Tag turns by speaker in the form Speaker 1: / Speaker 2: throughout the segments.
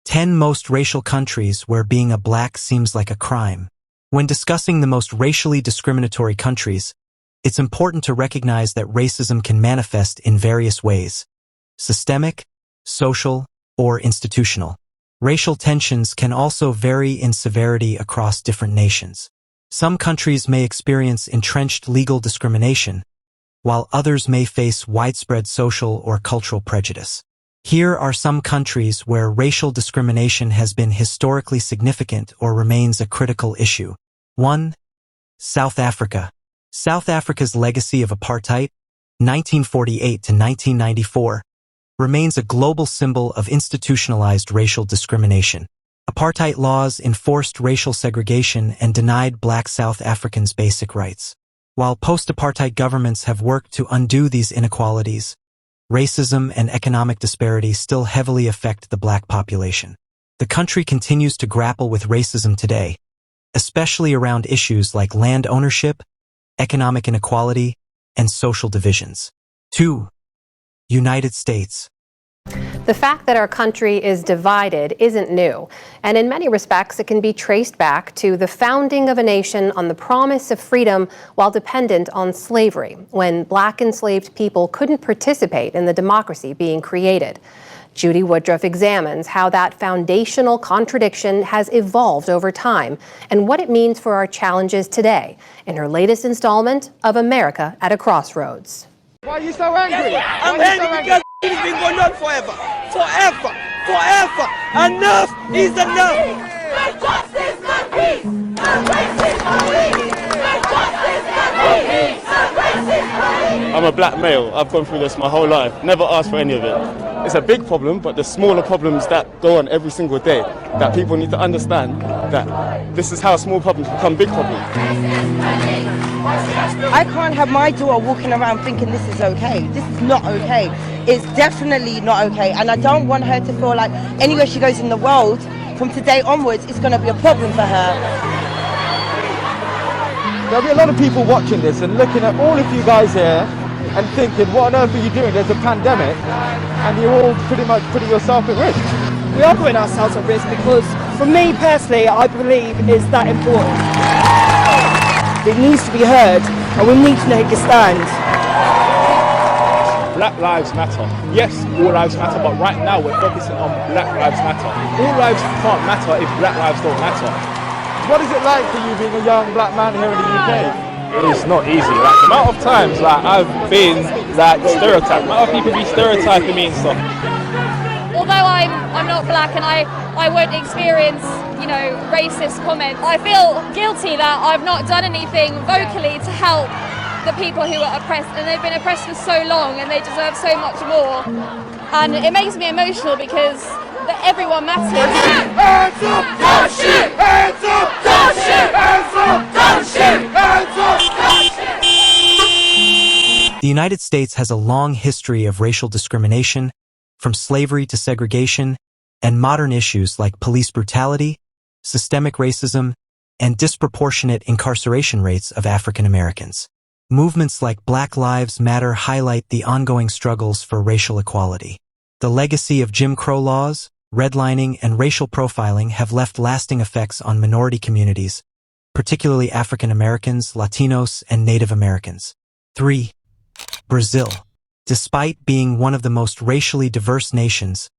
Speaker 1: 10 most racial countries where being a black seems like a crime. When discussing the most racially discriminatory countries, it's important to recognize that racism can manifest in various ways: systemic, social, or institutional. Racial tensions can also vary in severity across different nations. Some countries may experience entrenched legal discrimination, while others may face widespread social or cultural prejudice. Here are some countries where racial discrimination has been historically significant or remains a critical issue. 1. South Africa. South Africa's legacy of apartheid, 1948 to 1994, remains a global symbol of institutionalized racial discrimination. Apartheid laws enforced racial segregation and denied black South Africans basic rights. While post-apartheid governments have worked to undo these inequalities, racism and economic disparity still heavily affect the black population. The country continues to grapple with racism today, especially around issues like land ownership, economic inequality, and social divisions. 2. United States.
Speaker 2: The fact that our country is divided isn't new, and in many respects it can be traced back to the founding of a nation on the promise of freedom while dependent on slavery, when black enslaved people couldn't participate in the democracy being created. Judy Woodruff examines how that foundational contradiction has evolved over time and what it means for our challenges today in her latest installment of America at a Crossroads.
Speaker 3: Why are you so angry?
Speaker 4: I'm angry because it's been going on forever. Forever. Forever. Enough is enough.
Speaker 5: Make justice for peace. And racism for peace. Make justice for peace. And racism for peace.
Speaker 6: I'm a black male. I've gone through this my whole life. Never asked for any of it. It's a big problem, but the smaller problems that go on every single day, that people need to understand that this is how small problems become big problems.
Speaker 7: I can't have my daughter walking around thinking this is okay. This is not okay. It's definitely not okay. And I don't want her to feel like anywhere she goes in the world, from today onwards, it's going to be a problem for her.
Speaker 3: There'll be a lot of people watching this and looking at all of you guys here and thinking, what on earth are you doing? There's a pandemic and you're all pretty much putting yourself at risk.
Speaker 8: We are putting ourselves at risk because, for me personally, I believe it's that important. It needs to be heard and we need to make a stand.
Speaker 6: Black lives matter. Yes, all lives matter, but right now we're focusing on Black Lives Matter. All lives can't matter if Black lives don't matter.
Speaker 3: What is it like for you being a young black man here in the UK?
Speaker 6: It's not easy. Like, the amount of times I've been stereotyped. The amount of people be stereotyping me and stuff.
Speaker 9: Although I'm not black and I won't experience, racist comments, I feel guilty that I've not done anything vocally to help the people who are oppressed, and they've been oppressed for so long and they deserve so much more. And it makes me emotional because everyone matters.
Speaker 5: Hands up, don't shoot! Hands up, don't shoot! Hands up, don't shoot! Hands up, don't shoot!
Speaker 1: The United States has a long history of racial discrimination, from slavery to segregation, and modern issues like police brutality, systemic racism, and disproportionate incarceration rates of African Americans. Movements like Black Lives Matter highlight the ongoing struggles for racial equality. The legacy of Jim Crow laws, redlining, and racial profiling have left lasting effects on minority communities, particularly African Americans, Latinos, and Native Americans. 3. Brazil. Despite being one of the most racially diverse nations,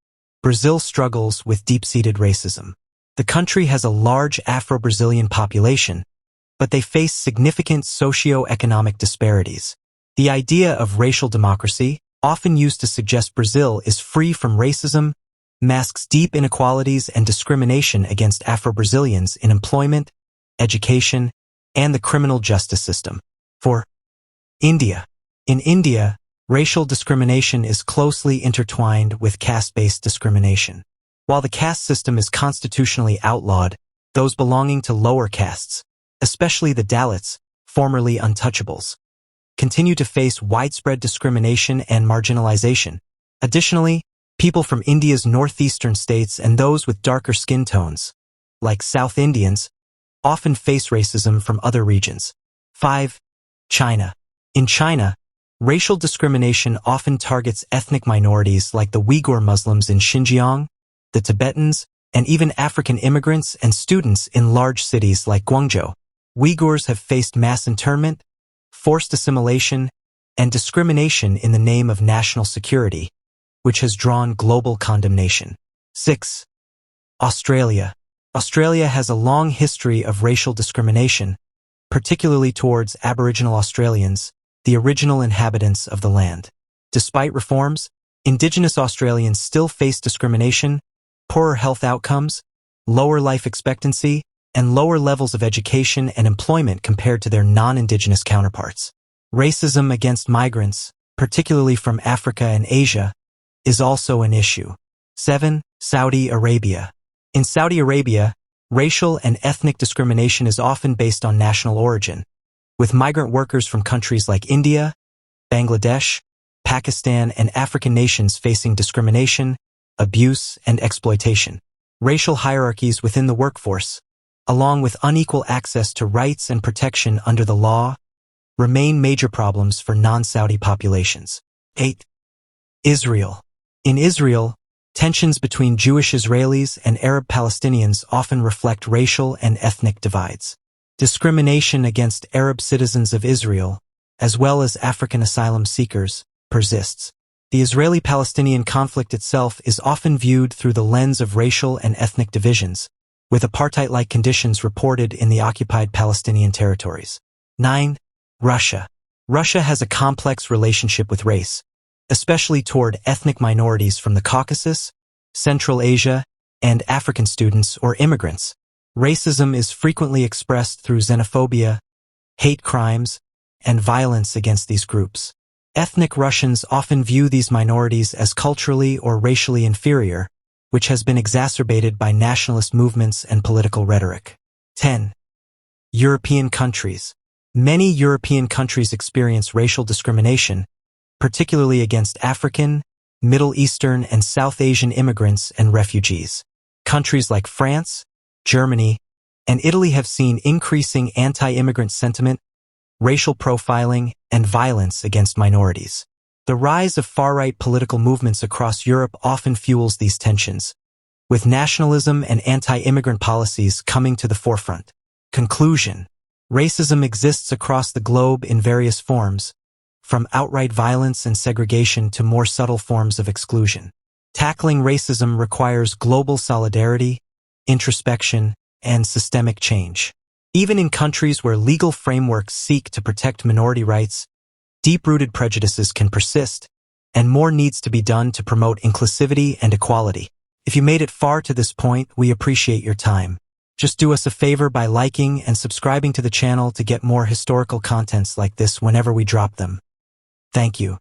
Speaker 1: Brazil struggles with deep-seated racism. The country has a large Afro-Brazilian population, but they face significant socio-economic disparities. The idea of racial democracy, often used to suggest Brazil is free from racism, masks deep inequalities and discrimination against Afro-Brazilians in employment, education, and the criminal justice system. 4. India. In India, racial discrimination is closely intertwined with caste-based discrimination. While the caste system is constitutionally outlawed, those belonging to lower castes, especially the Dalits, formerly untouchables, continue to face widespread discrimination and marginalization. Additionally, people from India's northeastern states and those with darker skin tones, like South Indians, often face racism from other regions. 5. China. In China, racial discrimination often targets ethnic minorities like the Uyghur Muslims in Xinjiang, the Tibetans, and even African immigrants and students in large cities like Guangzhou. Uyghurs have faced mass internment, forced assimilation, and discrimination in the name of national security, which has drawn global condemnation. 6. Australia. Australia has a long history of racial discrimination, particularly towards Aboriginal Australians, the original inhabitants of the land. Despite reforms, Indigenous Australians still face discrimination, poorer health outcomes, lower life expectancy, and lower levels of education and employment compared to their non-Indigenous counterparts. Racism against migrants, particularly from Africa and Asia, is also an issue. 7. Saudi Arabia. In Saudi Arabia, racial and ethnic discrimination is often based on national origin, with migrant workers from countries like India, Bangladesh, Pakistan, and African nations facing discrimination, abuse, and exploitation. Racial hierarchies within the workforce, along with unequal access to rights and protection under the law, remain major problems for non-Saudi populations. 8. Israel. In Israel, tensions between Jewish Israelis and Arab Palestinians often reflect racial and ethnic divides. Discrimination against Arab citizens of Israel, as well as African asylum seekers, persists. The Israeli-Palestinian conflict itself is often viewed through the lens of racial and ethnic divisions, with apartheid-like conditions reported in the occupied Palestinian territories. 9. Russia. Russia has a complex relationship with race, especially toward ethnic minorities from the Caucasus, Central Asia, and African students or immigrants. Racism is frequently expressed through xenophobia, hate crimes, and violence against these groups. Ethnic Russians often view these minorities as culturally or racially inferior, which has been exacerbated by nationalist movements and political rhetoric. 10. European countries. Many European countries experience racial discrimination, particularly against African, Middle Eastern, and South Asian immigrants and refugees. Countries like France, Germany, and Italy have seen increasing anti-immigrant sentiment, racial profiling, and violence against minorities. The rise of far-right political movements across Europe often fuels these tensions, with nationalism and anti-immigrant policies coming to the forefront. Conclusion. Racism exists across the globe in various forms, from outright violence and segregation to more subtle forms of exclusion. Tackling racism requires global solidarity, introspection, and systemic change. Even in countries where legal frameworks seek to protect minority rights, deep-rooted prejudices can persist, and more needs to be done to promote inclusivity and equality. If you made it far to this point, we appreciate your time. Just do us a favor by liking and subscribing to the channel to get more historical contents like this whenever we drop them. Thank you.